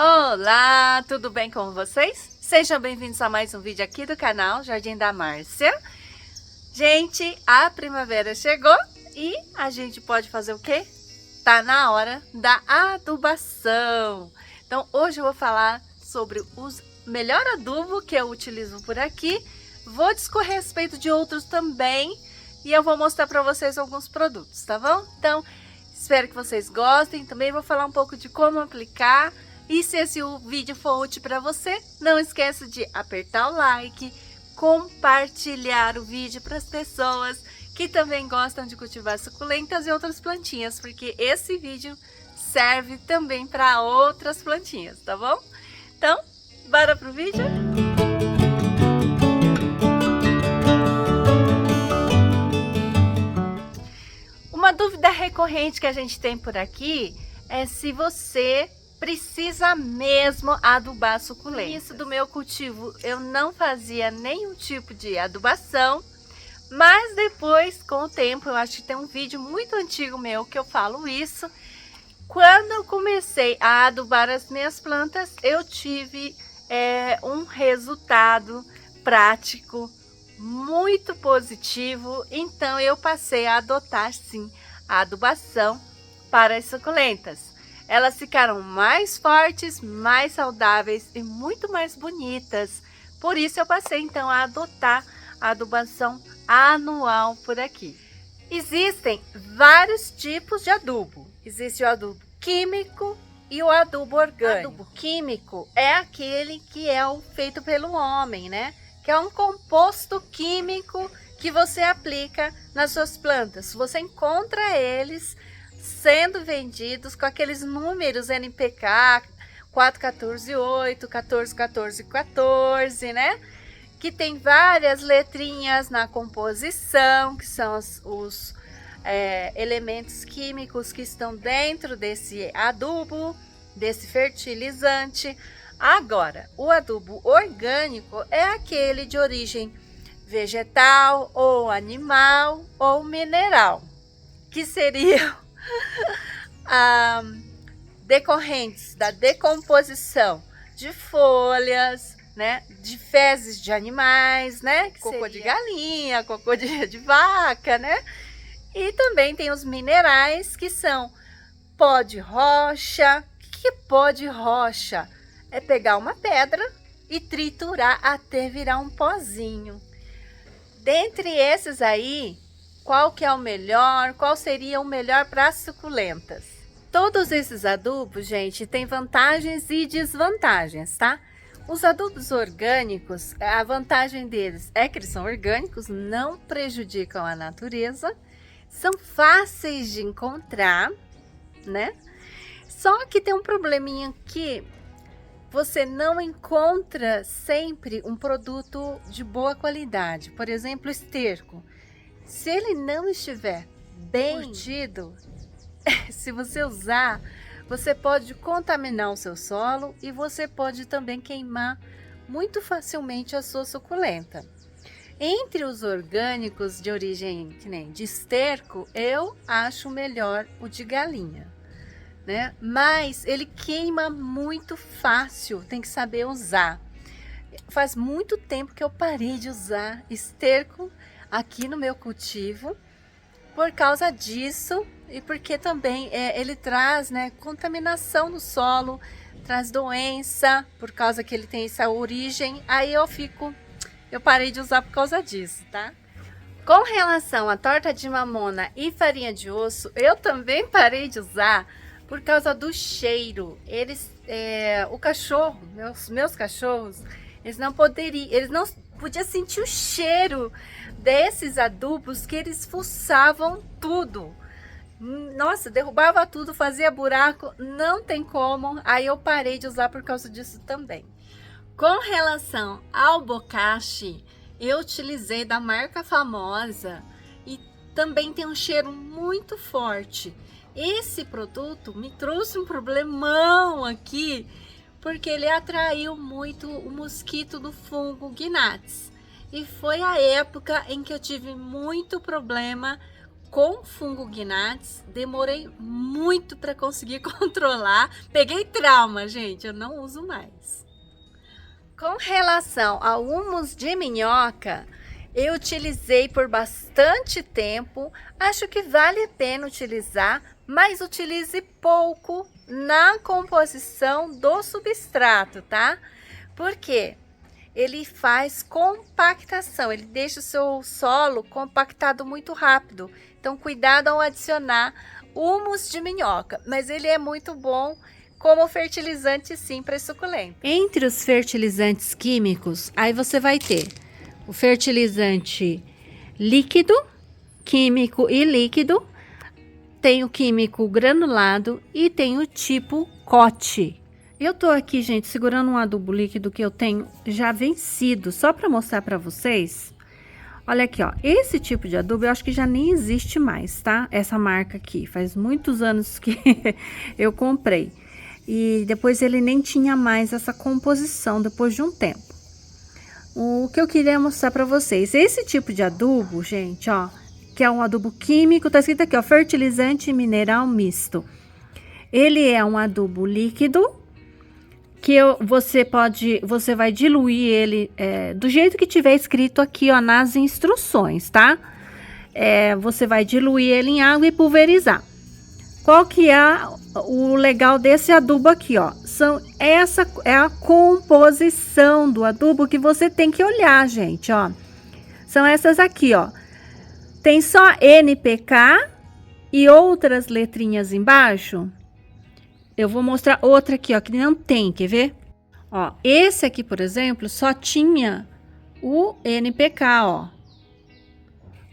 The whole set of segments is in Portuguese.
Olá, tudo bem com vocês? Sejam bem-vindos a mais um vídeo aqui do canal Jardim da Márcia. Gente, a primavera chegou e a gente pode fazer o quê? Tá na hora da adubação. Então, hoje eu vou falar sobre o melhor adubo que eu utilizo por aqui. Vou discorrer a respeito de outros também e eu vou mostrar para vocês alguns produtos, tá bom? Então, espero que vocês gostem. Também vou falar um pouco de como aplicar. E se esse vídeo for útil para você, não esqueça de apertar o like, compartilhar o vídeo para as pessoas que também gostam de cultivar suculentas e outras plantinhas, porque esse vídeo serve também para outras plantinhas, tá bom? Então, bora pro vídeo? Uma dúvida recorrente que a gente tem por aqui é se você precisa mesmo adubar suculenta. Isso do meu cultivo eu não fazia nenhum tipo de adubação, mas depois, com o tempo, eu acho que tem um vídeo muito antigo meu que eu falo isso. Quando eu comecei a adubar as minhas plantas, eu tive um resultado prático muito positivo, então eu passei a adotar sim a adubação para as suculentas. Elas ficaram mais fortes, mais saudáveis e muito mais bonitas. Por isso eu passei então a adotar a adubação anual por aqui. Existem vários tipos de adubo. Existe o adubo químico e o adubo orgânico. O adubo químico é aquele que é o feito pelo homem, né? Que é um composto químico que você aplica nas suas plantas. Você encontra eles sendo vendidos com aqueles números NPK 4148, 141414, né? Que tem várias letrinhas na composição, que são os elementos químicos que estão dentro desse adubo, desse fertilizante. Agora, o adubo orgânico é aquele de origem vegetal, ou animal, ou mineral, que seriam decorrentes da decomposição de folhas, né, de fezes de animais, né, cocô de galinha, cocô de vaca, né, e também tem os minerais que são pó de rocha. O que é pó de rocha? É pegar uma pedra e triturar até virar um pozinho. Dentre esses aí, qual que é o melhor? Qual seria o melhor para as suculentas? Todos esses adubos, gente, têm vantagens e desvantagens, tá? Os adubos orgânicos, a vantagem deles é que eles são orgânicos, não prejudicam a natureza, são fáceis de encontrar, né? Só que tem um probleminha que você não encontra sempre um produto de boa qualidade. Por exemplo, esterco. Se ele não estiver bem curtido, se você usar, você pode contaminar o seu solo e você pode também queimar muito facilmente a sua suculenta. Entre os orgânicos de origem que nem de esterco, eu acho melhor o de galinha, né? Mas ele queima muito fácil, tem que saber usar. Faz muito tempo que eu parei de usar esterco aqui no meu cultivo por causa disso e porque também ele traz, né, contaminação no solo, traz doença por causa que ele tem essa origem. Aí eu parei de usar por causa disso, tá? Com relação à torta de mamona e farinha de osso, eu também parei de usar por causa do cheiro. O cachorro, meus cachorros, eles não podiam sentir o cheiro desses adubos, que eles fuçavam tudo. Nossa, derrubava tudo, fazia buraco, não tem como. Aí eu parei de usar por causa disso também. Com relação ao bocashi, eu utilizei da marca famosa e também tem um cheiro muito forte. Esse produto me trouxe um problemão aqui, porque ele atraiu muito o mosquito do fungo Gnats. E foi a época em que eu tive muito problema com fungo gnats, demorei muito para conseguir controlar. Peguei trauma, gente, eu não uso mais. Com relação ao humus de minhoca, eu utilizei por bastante tempo. Acho que vale a pena utilizar, mas utilize pouco na composição do substrato, tá? Por quê? Ele faz compactação, ele deixa o seu solo compactado muito rápido. Então, cuidado ao adicionar humus de minhoca, mas ele é muito bom como fertilizante sim para suculenta. Entre os fertilizantes químicos, aí você vai ter o fertilizante líquido, químico e líquido, tem o químico granulado e tem o tipo COT. Eu tô aqui, gente, segurando um adubo líquido que eu tenho já vencido, só para mostrar para vocês. Olha aqui, ó, esse tipo de adubo eu acho que já nem existe mais, tá? Essa marca aqui, faz muitos anos que eu comprei. E depois ele nem tinha mais essa composição depois de um tempo. O que eu queria mostrar para vocês, esse tipo de adubo, gente, ó, que é um adubo químico, tá escrito aqui, ó, fertilizante mineral misto. Ele é um adubo líquido, que você vai diluir ele do jeito que tiver escrito aqui, ó, nas instruções, tá? Você vai diluir ele em água e pulverizar. Qual que é o legal desse adubo aqui, ó? Essa é a composição do adubo que você tem que olhar, gente, ó. São essas aqui, ó. Tem só NPK e outras letrinhas embaixo. Eu vou mostrar outra aqui, ó, que não tem, quer ver? Ó, esse aqui, por exemplo, só tinha o NPK, ó.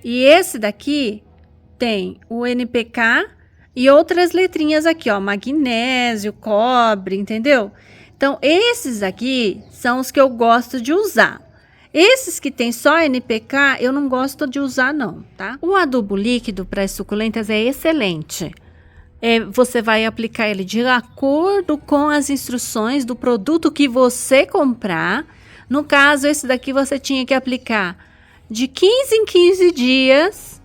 E esse daqui tem o NPK e outras letrinhas aqui, ó, magnésio, cobre, entendeu? Então, esses aqui são os que eu gosto de usar. Esses que tem só NPK, eu não gosto de usar não, tá? O adubo líquido para as suculentas é excelente. Você vai aplicar ele de acordo com as instruções do produto que você comprar. No caso, esse daqui você tinha que aplicar de 15 em 15 dias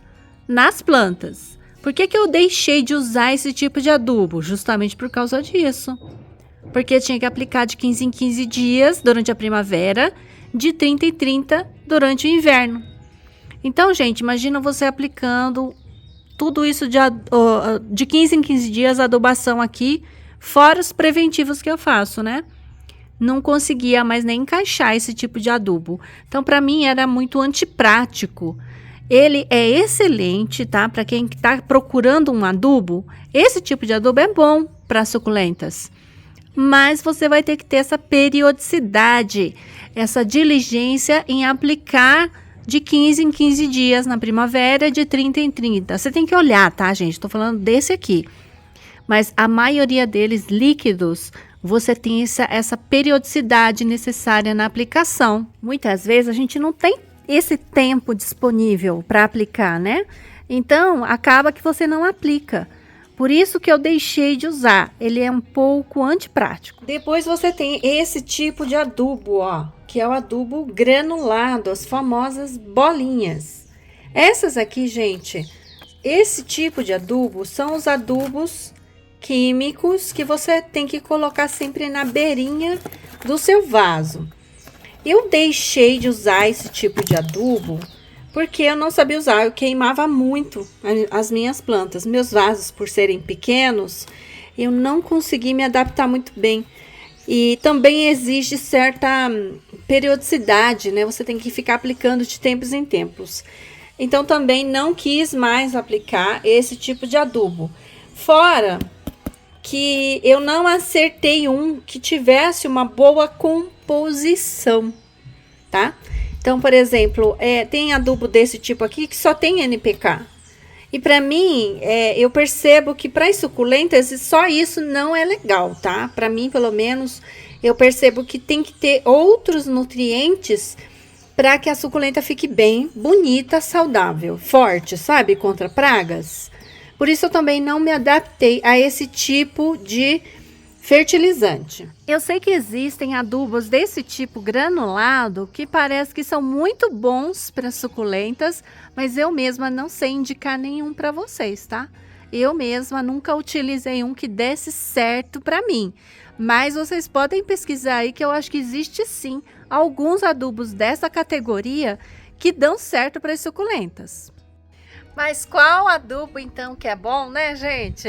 nas plantas. Por que eu deixei de usar esse tipo de adubo? Justamente por causa disso. Porque tinha que aplicar de 15 em 15 dias durante a primavera, de 30 em 30 durante o inverno. Então, gente, imagina você aplicando tudo isso de 15 em 15 dias, a adubação aqui, fora os preventivos que eu faço, né? Não conseguia mais nem encaixar esse tipo de adubo. Então, para mim, era muito antiprático. Ele é excelente, tá? Para quem está procurando um adubo, esse tipo de adubo é bom para suculentas. Mas você vai ter que ter essa periodicidade, essa diligência em aplicar de 15 em 15 dias na primavera, de 30 em 30. Você tem que olhar, tá, gente? Tô falando desse aqui. Mas a maioria deles líquidos, você tem essa periodicidade necessária na aplicação. Muitas vezes a gente não tem esse tempo disponível para aplicar, né? Então, acaba que você não aplica. Por isso que eu deixei de usar. Ele é um pouco antiprático. Depois você tem esse tipo de adubo, ó, que é o adubo granulado, as famosas bolinhas. Essas aqui, gente, esse tipo de adubo são os adubos químicos que você tem que colocar sempre na beirinha do seu vaso. Eu deixei de usar esse tipo de adubo porque eu não sabia usar, eu queimava muito as minhas plantas. Meus vasos, por serem pequenos, eu não consegui me adaptar muito bem. E também exige certa periodicidade, né? Você tem que ficar aplicando de tempos em tempos. Então, também não quis mais aplicar esse tipo de adubo. Fora que eu não acertei um que tivesse uma boa composição, tá? Então, por exemplo, tem adubo desse tipo aqui que só tem NPK. E para mim, eu percebo que para as suculentas só isso não é legal, tá? Para mim, pelo menos, eu percebo que tem que ter outros nutrientes para que a suculenta fique bem, bonita, saudável, forte, sabe? Contra pragas. Por isso eu também não me adaptei a esse tipo de Fertilizante. Eu sei que existem adubos desse tipo granulado que parece que são muito bons para suculentas, mas eu mesma não sei indicar nenhum para vocês, tá? Eu mesma nunca utilizei um que desse certo para mim, mas vocês podem pesquisar aí que eu acho que existe sim alguns adubos dessa categoria que dão certo para as suculentas. Mas qual adubo então que é bom, né, gente?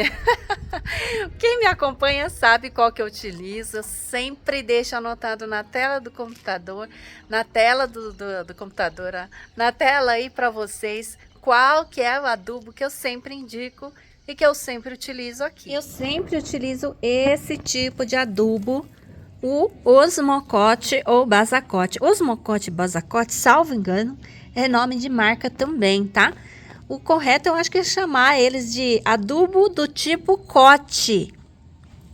Quem me acompanha sabe qual que eu utilizo. Eu sempre deixo anotado na tela do computador, na tela do computador, na tela aí para vocês, qual que é o adubo que eu sempre indico e que eu sempre utilizo aqui. Eu sempre utilizo esse tipo de adubo, o Osmocote ou Basacote. Osmocote e Basacote, salvo engano, é nome de marca também, tá? O correto eu acho que é chamar eles de adubo do tipo cote,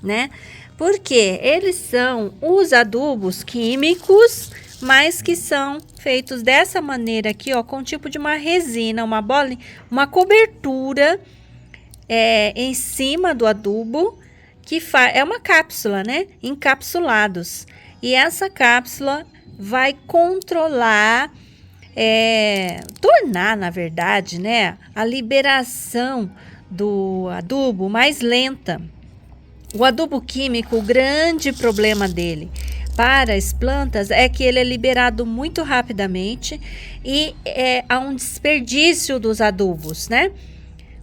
né? Porque eles são os adubos químicos, mas que são feitos dessa maneira aqui, ó, com tipo de uma resina, uma bola, uma cobertura em cima do adubo, que é uma cápsula, né? Encapsulados. E essa cápsula vai controlar, tornar, na verdade, né, a liberação do adubo mais lenta. O adubo químico, o grande problema dele para as plantas é que ele é liberado muito rapidamente e há um desperdício dos adubos, né?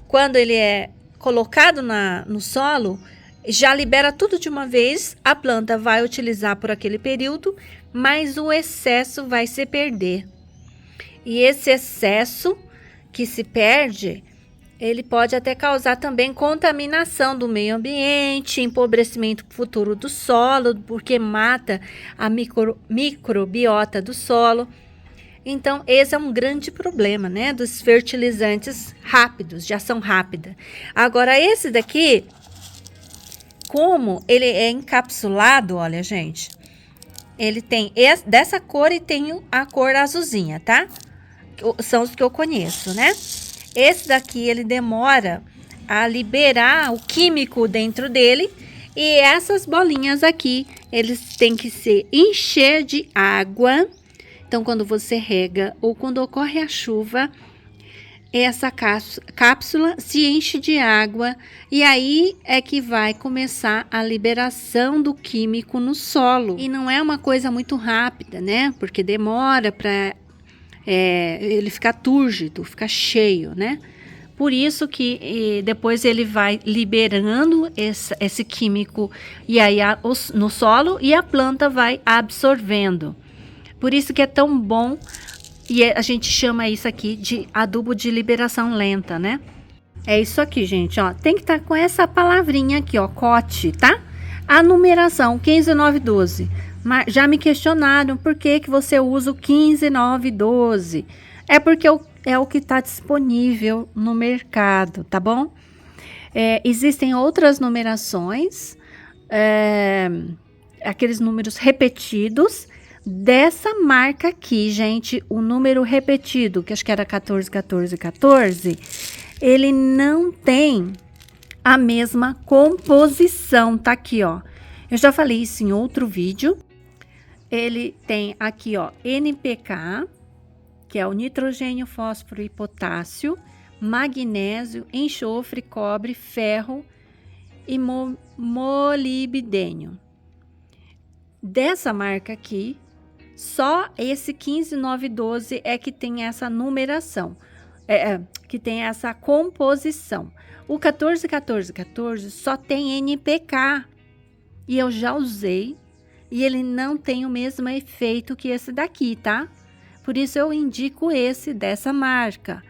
Quando ele é colocado no solo, já libera tudo de uma vez, a planta vai utilizar por aquele período, mas o excesso vai se perder. E esse excesso que se perde, ele pode até causar também contaminação do meio ambiente, empobrecimento futuro do solo, porque mata a microbiota do solo. Então, esse é um grande problema, né, dos fertilizantes rápidos, de ação rápida. Agora, esse daqui, como ele é encapsulado, olha, gente, ele tem dessa cor e tem a cor azulzinha, tá? São os que eu conheço, né? Esse daqui, ele demora a liberar o químico dentro dele. E essas bolinhas aqui, eles têm que se encher de água. Então, quando você rega ou quando ocorre a chuva, essa cápsula se enche de água. E aí é que vai começar a liberação do químico no solo. E não é uma coisa muito rápida, né? Porque demora para ele ficar túrgido, ficar cheio, né? Por isso que depois ele vai liberando esse químico e aí no solo e a planta vai absorvendo. Por isso que é tão bom e a gente chama isso aqui de adubo de liberação lenta, né? É isso aqui, gente, ó. Tem que estar com essa palavrinha aqui, ó, cote, tá? A numeração 15912. Já me questionaram por que você usa o 15912. É porque é o que está disponível no mercado, tá bom? Existem outras numerações, aqueles números repetidos. Dessa marca aqui, gente, o número repetido, que acho que era 14, 14, 14, ele não tem a mesma composição, tá aqui, ó. Eu já falei isso em outro vídeo. Ele tem aqui, ó, NPK, que é o nitrogênio, fósforo e potássio, magnésio, enxofre, cobre, ferro e molibdênio. Dessa marca aqui, só esse 15912 é que tem essa numeração, que tem essa composição. O 14, 14, 14 só tem NPK e eu já usei. E ele não tem o mesmo efeito que esse daqui, tá? Por isso eu indico esse dessa marca.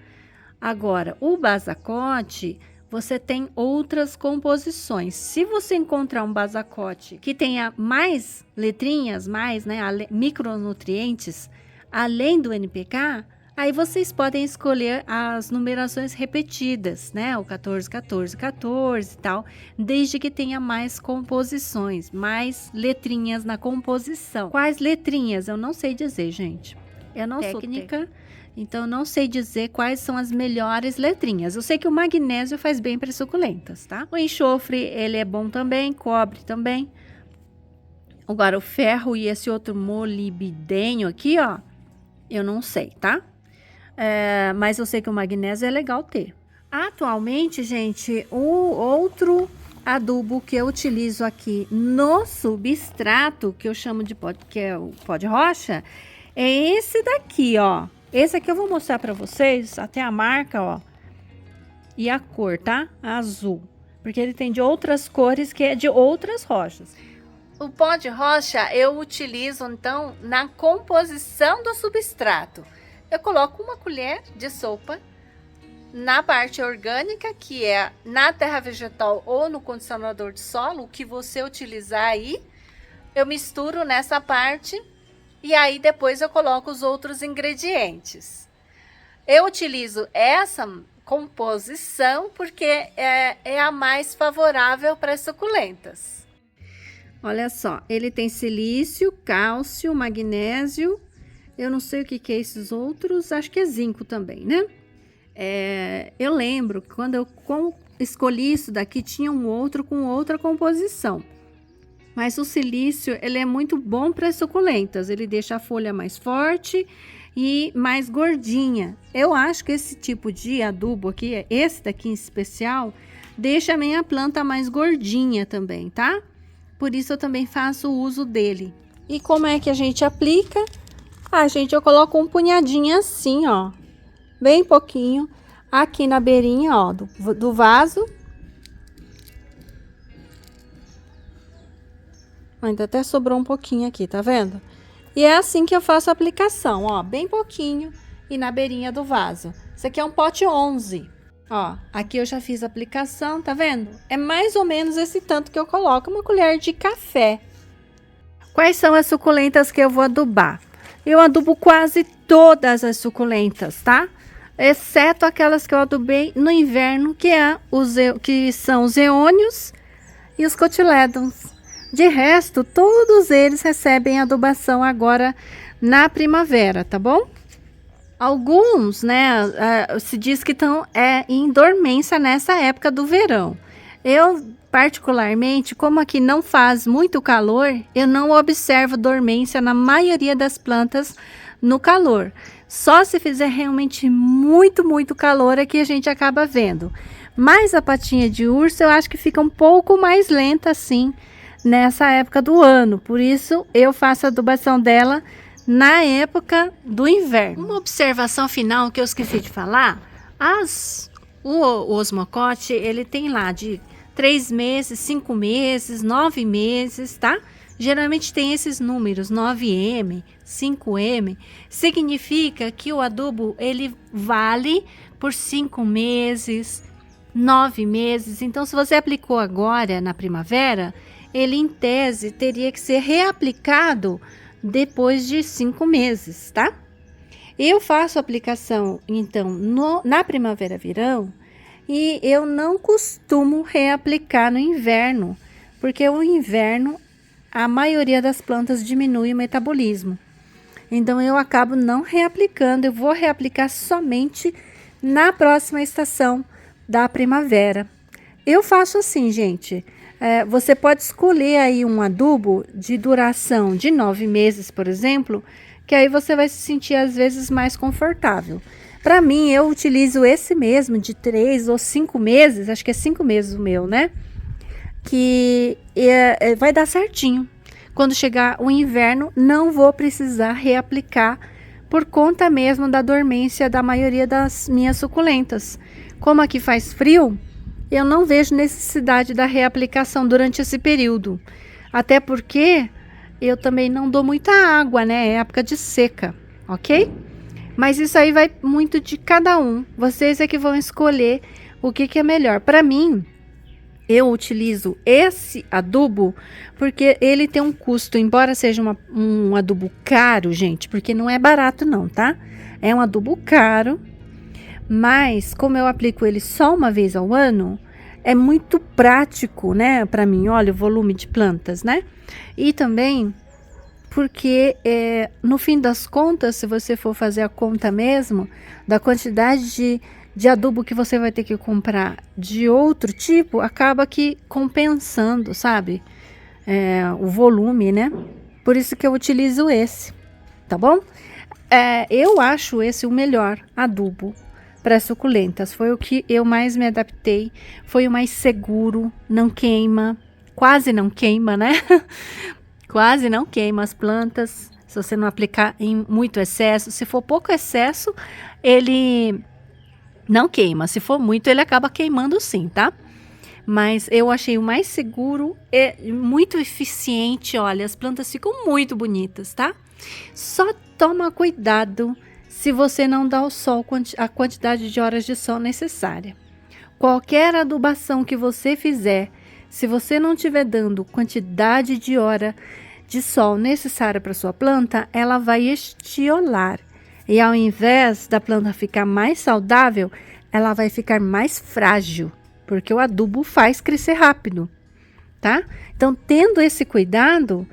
Agora, o Basacote, você tem outras composições. Se você encontrar um Basacote que tenha mais letrinhas, né, micronutrientes, além do NPK, aí vocês podem escolher as numerações repetidas, né? O 14, 14, 14 e tal, desde que tenha mais composições, mais letrinhas na composição. Quais letrinhas? Eu não sei dizer, gente. Eu não sou técnica, então não sei dizer quais são as melhores letrinhas. Eu sei que o magnésio faz bem para suculentas, tá? O enxofre, ele é bom também, cobre também. Agora, o ferro e esse outro molibdênio aqui, ó, eu não sei, tá? Mas eu sei que o magnésio é legal ter. Atualmente, gente, o outro adubo que eu utilizo aqui no substrato, que eu chamo de que é o pó de rocha, é esse daqui, ó. Esse aqui eu vou mostrar para vocês, até a marca, ó. E a cor, tá? Azul. Porque ele tem de outras cores, que é de outras rochas. O pó de rocha eu utilizo, então, na composição do substrato. Eu coloco uma colher de sopa na parte orgânica, que é na terra vegetal ou no condicionador de solo, o que você utilizar aí. Eu misturo nessa parte e aí depois eu coloco os outros ingredientes. Eu utilizo essa composição porque é a mais favorável para as suculentas. Olha só, ele tem silício, cálcio, magnésio. Eu não sei o que é esses outros, acho que é zinco também, né? Eu lembro que quando eu escolhi isso daqui, tinha um outro com outra composição. Mas o silício, ele é muito bom para as suculentas. Ele deixa a folha mais forte e mais gordinha. Eu acho que esse tipo de adubo aqui, esse daqui em especial, deixa a minha planta mais gordinha também, tá? Por isso eu também faço uso dele. E como é que a gente aplica? Eu coloco um punhadinho assim, ó. Bem pouquinho. Aqui na beirinha, ó, do vaso. Ainda até sobrou um pouquinho aqui, tá vendo? E é assim que eu faço a aplicação, ó. Bem pouquinho e na beirinha do vaso. Isso aqui é um pote 11. Ó, aqui eu já fiz a aplicação, tá vendo? É mais ou menos esse tanto que eu coloco, uma colher de café. Quais são as suculentas que eu vou adubar? Eu adubo quase todas as suculentas, tá? Exceto aquelas que eu adubei no inverno, que são os eônios e os cotilédons. De resto, todos eles recebem adubação agora na primavera, tá bom? Alguns, né, se diz que estão em dormência nessa época do verão. Eu, particularmente, como aqui não faz muito calor, eu não observo dormência na maioria das plantas no calor. Só se fizer realmente muito, muito calor é que a gente acaba vendo. Mas a patinha de urso eu acho que fica um pouco mais lenta assim nessa época do ano. Por isso eu faço a adubação dela na época do inverno. Uma observação final que eu esqueci de falar, o osmocote, ele tem lá de 3 meses, 5 meses, 9 meses, tá? Geralmente tem esses números, 9M, 5M, significa que o adubo, ele vale por 5 meses, 9 meses. Então, se você aplicou agora na primavera, ele em tese teria que ser reaplicado depois de 5 meses, tá? Eu faço aplicação, então, na primavera-verão e eu não costumo reaplicar no inverno, porque o inverno, a maioria das plantas diminui o metabolismo. Então, eu acabo não reaplicando, eu vou reaplicar somente na próxima estação da primavera. Eu faço assim, gente. Você pode escolher aí um adubo de duração de 9 meses, por exemplo, que aí você vai se sentir às vezes mais confortável. Para mim, eu utilizo esse mesmo de 3 ou 5 meses, acho que é 5 meses o meu, né? Que vai dar certinho. Quando chegar o inverno, não vou precisar reaplicar por conta mesmo da dormência da maioria das minhas suculentas. Como aqui faz frio, eu não vejo necessidade da reaplicação durante esse período. Até porque eu também não dou muita água, né? É época de seca, ok? Mas isso aí vai muito de cada um. Vocês é que vão escolher o que é melhor. Para mim, eu utilizo esse adubo porque ele tem um custo, embora seja um adubo caro, gente, porque não é barato não, tá? É um adubo caro. Mas, como eu aplico ele só uma vez ao ano, é muito prático, né? Para mim, olha o volume de plantas, né? E também, porque no fim das contas, se você for fazer a conta mesmo, da quantidade de adubo que você vai ter que comprar de outro tipo, acaba que compensando, sabe? O volume, né? Por isso que eu utilizo esse, tá bom? Eu acho esse o melhor adubo para suculentas. Foi o que eu mais me adaptei, foi o mais seguro, não queima, quase não queima, né? Quase não queima as plantas, se você não aplicar em muito excesso. Se for pouco excesso, ele não queima. Se for muito, ele acaba queimando sim, tá? Mas eu achei o mais seguro e muito eficiente. Olha, as plantas ficam muito bonitas, tá? Só toma cuidado se você não dá ao sol a quantidade de horas de sol necessária. Qualquer adubação que você fizer, se você não estiver dando quantidade de hora de sol necessária para sua planta, ela vai estiolar. E ao invés da planta ficar mais saudável, ela vai ficar mais frágil, porque o adubo faz crescer rápido, tá? Então, tendo esse cuidado,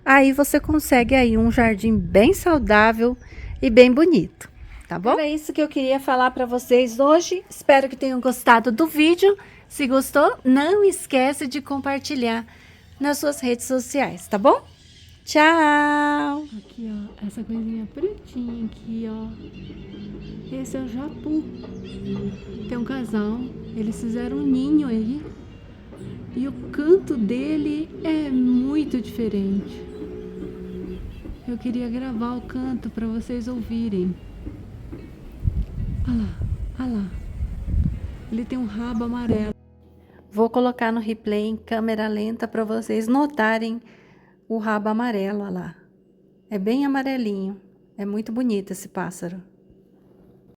aí você consegue aí um jardim bem saudável e bem bonito, tá bom? Era isso que eu queria falar para vocês hoje. Espero que tenham gostado do vídeo. Se gostou, não esquece de compartilhar nas suas redes sociais, tá bom? Tchau! Aqui, ó, essa coisinha pretinha aqui, ó. Esse é o japu. Tem um casal, eles fizeram um ninho aí. E o canto dele é muito diferente. Eu queria gravar o canto para vocês ouvirem. Olha lá, olha lá. Ele tem um rabo amarelo. Vou colocar no replay em câmera lenta para vocês notarem o rabo amarelo, olha lá. É bem amarelinho. É muito bonito esse pássaro.